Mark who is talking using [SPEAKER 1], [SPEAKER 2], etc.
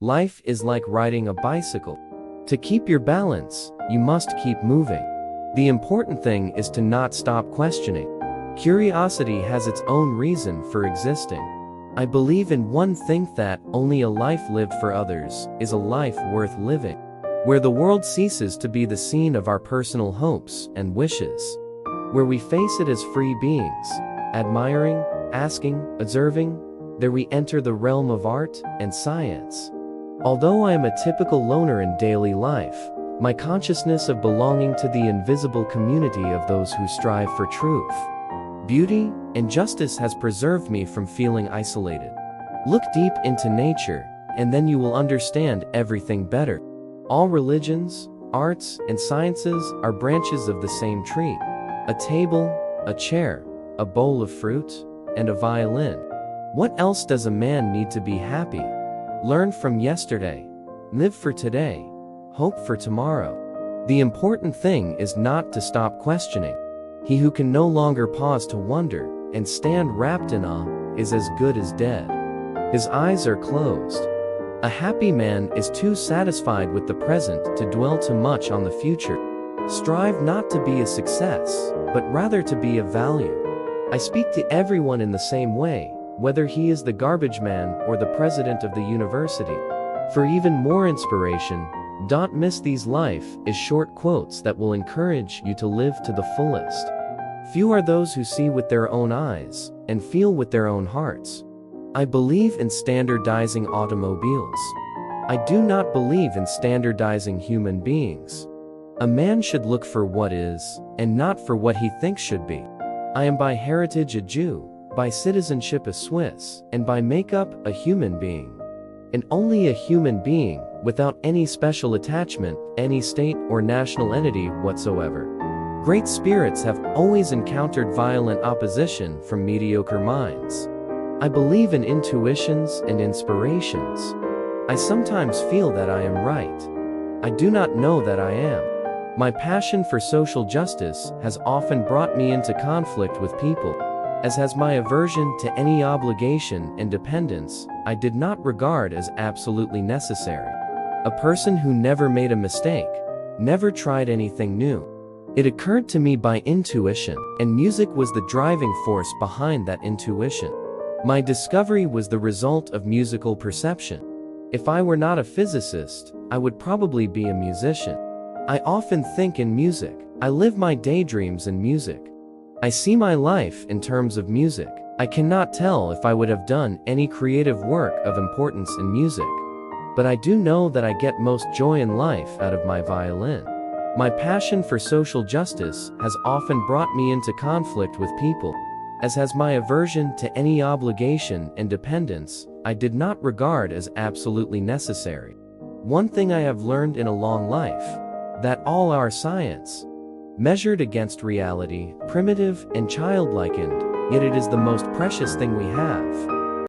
[SPEAKER 1] Life is like riding a bicycle. To keep your balance, you must keep moving. The important thing is to not stop questioning. Curiosity has its own reason for existing. I believe in one thing, that only a life lived for others is a life worth living, where the world ceases to be the scene of our personal hopes and wishes, where we face it as free beings, admiring, asking, observing. There we enter the realm of art and science. Although I am a typical loner in daily life, my consciousness of belonging to the invisible community of those who strive for truth, beauty, and justice has preserved me from feeling isolated. Look deep into nature, and then you will understand everything better. All religions, arts, and sciences are branches of the same tree. A table, a chair, a bowl of fruit, and a violin. What else does a man need to be happy? Learn from yesterday, live for today, hope for tomorrow. The important thing is not to stop questioning. He who can no longer pause to wonder and stand wrapped in awe is as good as dead. His eyes are closed. A happy man is too satisfied with the present to dwell too much on the future. Strive not to be a success, but rather to be of value. I speak to everyone in the same way, whether he is the garbage man or the president of the university. For even more inspiration, don't miss these life is short quotes that will encourage you to live to the fullest. Few are those who see with their own eyes and feel with their own hearts. I believe in standardizing automobiles. I do not believe in standardizing human beings. A man should look for what is, and not for what he thinks should be. I am by heritage a Jew, by citizenship a Swiss, and by makeup a human being. And only a human being, without any special attachment, any state or national entity whatsoever. Great spirits have always encountered violent opposition from mediocre minds. I believe in intuitions and inspirations. I sometimes feel that I am right. I do not know that I am. My passion for social justice has often brought me into conflict with people, as has my aversion to any obligation and dependence I did not regard as absolutely necessary. A person who never made a mistake, never tried anything new. It occurred to me by intuition, and music was the driving force behind that intuition. My discovery was the result of musical perception. If I were not a physicist, I would probably be a musician. I often think in music. I live my daydreams in music. I see my life in terms of music. I cannot tell if I would have done any creative work of importance in music, but I do know that I get most joy in life out of my violin. My passion for social justice has often brought me into conflict with people, as has my aversion to any obligation and dependence I did not regard as absolutely necessary. One thing I have learned in a long life, that all our science, measured against reality, primitive and childlike, and yet it is the most precious thing we have.